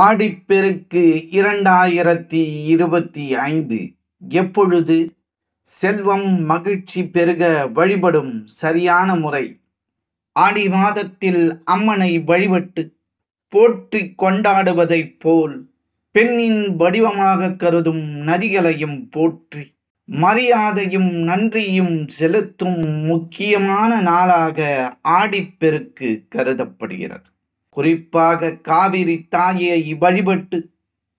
ஆடிப்பெருக்கு 2025 எப்பொழுது? செல்வம் மகிழ்ச்சி பெருக வழிபடும் சரியான முறை. ஆடி மாதத்தில் அம்மனை வழிபட்டு போற்றி கொண்டாடுவதைப் போல் பெண்ணின் வடிவமாக கருதும் நதிகளையும் போற்றி மரியாதையும் நன்றியும் செலுத்தும் முக்கியமான நாளாக ஆடிப்பெருக்கு கருதப்படுகிறது. குறிப்பாக காவிரி தாயை வழிபட்டு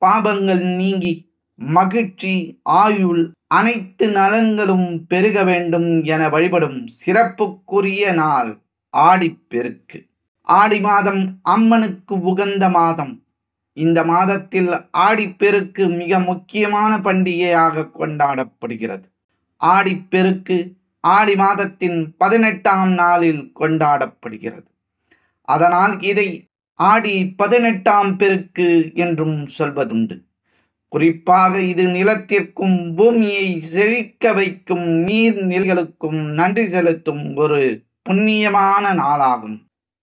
பாபங்கள் நீங்கி மகிழ்ச்சி, ஆயுள், அனைத்து நலன்களும் பெருக வேண்டும் என வழிபடும் சிறப்புக்குரிய நாள் ஆடிப்பெருக்கு. ஆடி மாதம் அம்மனுக்கு உகந்த மாதம். இந்த மாதத்தில் ஆடிப்பெருக்கு மிக முக்கியமான பண்டிகையாக கொண்டாடப்படுகிறது. ஆடிப்பெருக்கு ஆடி மாதத்தின் 18ஆம் நாளில் கொண்டாடப்படுகிறது. அதனால் இதை ஆடி 18ஆம் பெருக்கு என்றும் சொல்வதுண்டு. குறிப்பாக இது நிலத்திற்கும் பூமியை செழிக்க வைக்கும் நீர்நிலைகளுக்கும் நன்றி செலுத்தும் ஒரு புண்ணியமான நாளாகும்.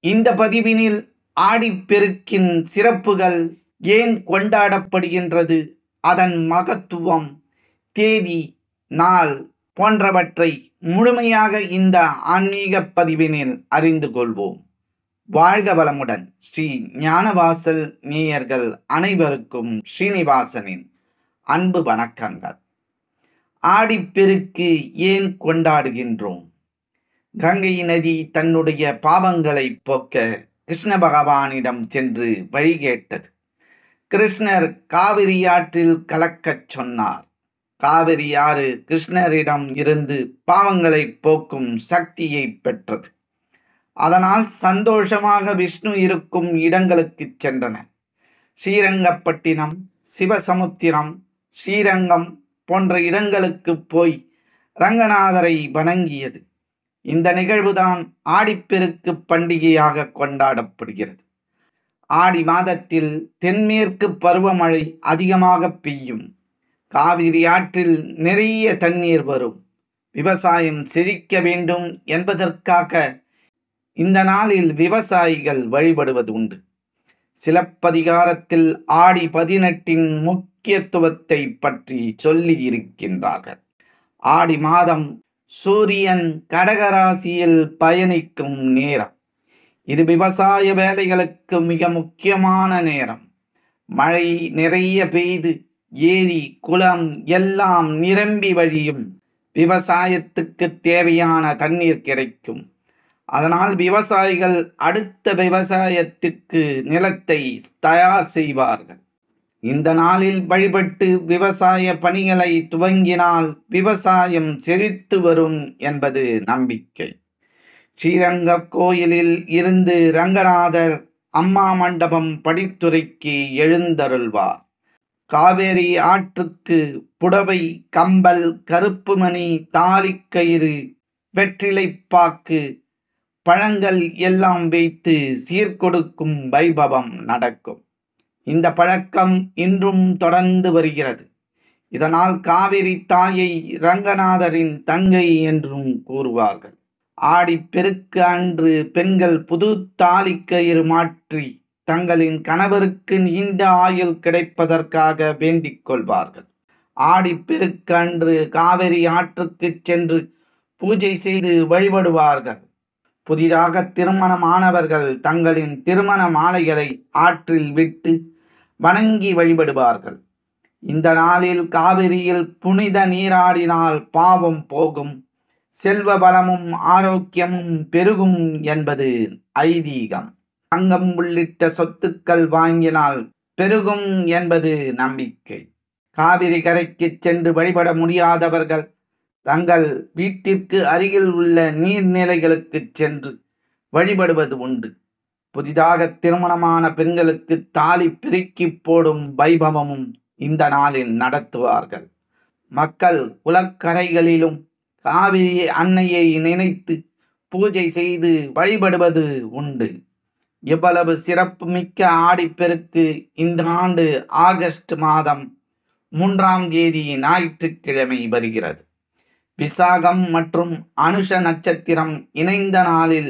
இந்த பதிவினில் ஆடிப்பெருக்கின் சிறப்புகள், ஏன் கொண்டாடப்படுகின்றது, அதன் மகத்துவம், தேதி, நாள் போன்றவற்றை முழுமையாக இந்த ஆன்மீக பதிவினில் அறிந்து கொள்வோம். வாழ்க வளமுடன். ஸ்ரீ ஞானவாசல் நேயர்கள் அனைவருக்கும் ஸ்ரீனிவாசனின் அன்பு வணக்கங்கள். ஆடிப்பெருக்கு ஏன் கொண்டாடுகின்றோம்? கங்கை நதி தன்னுடைய பாவங்களை போக்க கிருஷ்ண பகவானிடம் சென்று வழி கேட்டது. கிருஷ்ணர் காவிரி ஆற்றில் கலக்கச் சொன்னார். காவிரி ஆறு கிருஷ்ணரிடம் இருந்து பாவங்களை போக்கும் சக்தியை பெற்றது. அதனால் சந்தோஷமாக விஷ்ணு இருக்கும் இடங்களுக்கு சென்றனர். ஸ்ரீரங்கப்பட்டினம், சிவசமுத்திரம், ஸ்ரீரங்கம் போன்ற இடங்களுக்கு போய் ரங்கநாதரை வணங்கியது. இந்த நிகழ்வுதான் ஆடிப்பெருக்கு பண்டிகையாக கொண்டாடப்படுகிறது. ஆடி மாதத்தில் தென்மேற்கு பருவமழை அதிகமாக பெய்யும். காவிரி ஆற்றில் நிறைய தண்ணீர் வரும். விவசாயம் செழிக்க வேண்டும் என்பதற்காக இந்த நாளில் விவசாயிகள் வழிபடுவது உண்டு. சிலப்பதிகாரத்தில் ஆடி 18 முக்கியத்துவத்தை பற்றி சொல்லி இருக்கின்றார்கள். ஆடி மாதம் சூரியன் கடகராசியில் பயணிக்கும் நேரம். இது விவசாய வேலைகளுக்கு மிக முக்கியமான நேரம். மழை நிறைய பெய்து ஏரி, குளம் எல்லாம் நிரம்பி வழியும். விவசாயத்துக்கு தேவையான தண்ணீர் கிடைக்கும். அதனால் விவசாயிகள் அடுத்த விவசாயத்துக்கு நிலத்தை தயார் செய்வார்கள். இந்த நாளில் வழிபட்டு விவசாய பணிகளை துவங்கினால் விவசாயம் செழித்து வரும் என்பது நம்பிக்கை. ஸ்ரீரங்க கோயிலில் இருந்து ரங்கநாதர் அம்மா மண்டபம் படித்துறைக்கு எழுந்தருள்வார். காவேரி ஆற்றுக்கு புடவை, கம்பல், கருப்பு மணி, தாலிக்கயிறு, வெற்றிலைப்பாக்கு, பழங்கள் எல்லாம் வைத்து சீர்கொடுக்கும் வைபவம் நடக்கும். இந்த பழக்கம் இன்றும் தொடர்ந்து வருகிறது. இதனால் காவிரி தாயை ரங்கநாதரின் தங்கை என்றும் கூறுவார்கள். ஆடிப்பெருக்கு அன்று பெண்கள் புது தாலிக்கயிறு மாற்றி தங்களின் கணவருக்கு நீண்ட ஆயுள் கிடைப்பதற்காக வேண்டிக் கொள்வார்கள். ஆடிப்பெருக்கு அன்று காவிரி ஆற்றுக்கு சென்று பூஜை செய்து வழிபடுவார்கள். புதிதாக திருமணமானவர்கள் தங்களின் திருமண மாலைகளை ஆற்றில் விட்டு வணங்கி வழிபடுவார்கள். இந்த நாளில் காவிரியில் புனித நீராடினால் பாவம் போகும், செல்வ வளமும் ஆரோக்கியமும் பெருகும் என்பது ஐதீகம். தங்கம் உள்ளிட்ட சொத்துக்கள் வாங்கினால் பெருகும் என்பது நம்பிக்கை. காவிரி கரைக்கு சென்று வழிபட முடியாதவர்கள் தங்கள் வீட்டிற்கு அருகில் உள்ள நீர்நிலைகளுக்கு சென்று வழிபடுவது உண்டு. புதிதாக திருமணமான பெண்களுக்கு தாலி பிரிக்கி போடும் வைபவமும் இந்த நாளில் நடத்துவார்கள். மக்கள் குளக்கரைகளிலும் காவிரி அன்னையை நினைத்து பூஜை செய்து வழிபடுவது உண்டு. இவ்வளவு சிறப்பு மிக்க ஆடிப்பெருக்கு இந்த ஆண்டு ஆகஸ்ட் மாதம் 3ஆம் தேதி ஞாயிற்றுக்கிழமை வருகிறது. விசாகம் மற்றும் அனுஷ நட்சத்திரம் இணைந்த நாளில்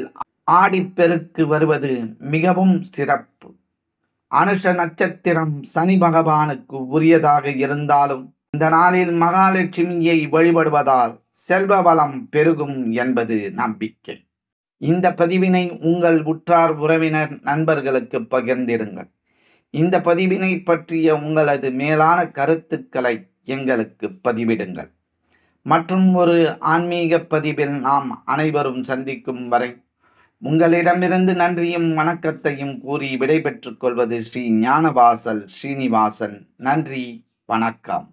ஆடிப்பெருக்கு வருவது மிகவும் சிறப்பு. அனுஷ நட்சத்திரம் சனி பகவானுக்கு உரியதாக இருந்தாலும் இந்த நாளில் மகாலட்சுமியை வழிபடுவதால் செல்வ வளம் பெருகும் என்பது நம்பிக்கை. இந்த பதிவினை உங்கள் உற்றார் உறவினர் நண்பர்களுக்கு பகிர்ந்திடுங்கள். இந்த பதிவினை பற்றிய உங்களது மேலான கருத்துக்களை எங்களுக்கு பதிவிடுங்கள். மற்றும் ஒரு ஆன்மீக பதிவில் நாம் அனைவரும் சந்திக்கும் வரை உங்களிடமிருந்து நன்றியும் வணக்கத்தையும் கூறி விடைபெற்றுக் கொள்வது ஸ்ரீ ஞானவாசல் ஸ்ரீனிவாசன். நன்றி, வணக்கம்.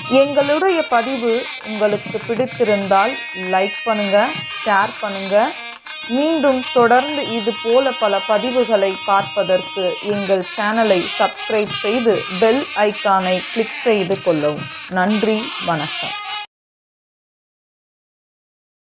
எங்களுடைய பதிவு உங்களுக்கு பிடித்திருந்தால் லைக் பண்ணுங்க, ஷேர் பண்ணுங்க. மீண்டும் தொடர்ந்து இது போல பல பதிவுகளை பார்ப்பதற்கு எங்கள் சேனலை சப்ஸ்கிரைப் செய்து பெல் ஐக்கானை கிளிக் செய்து கொள்ளவும். நன்றி, வணக்கம்.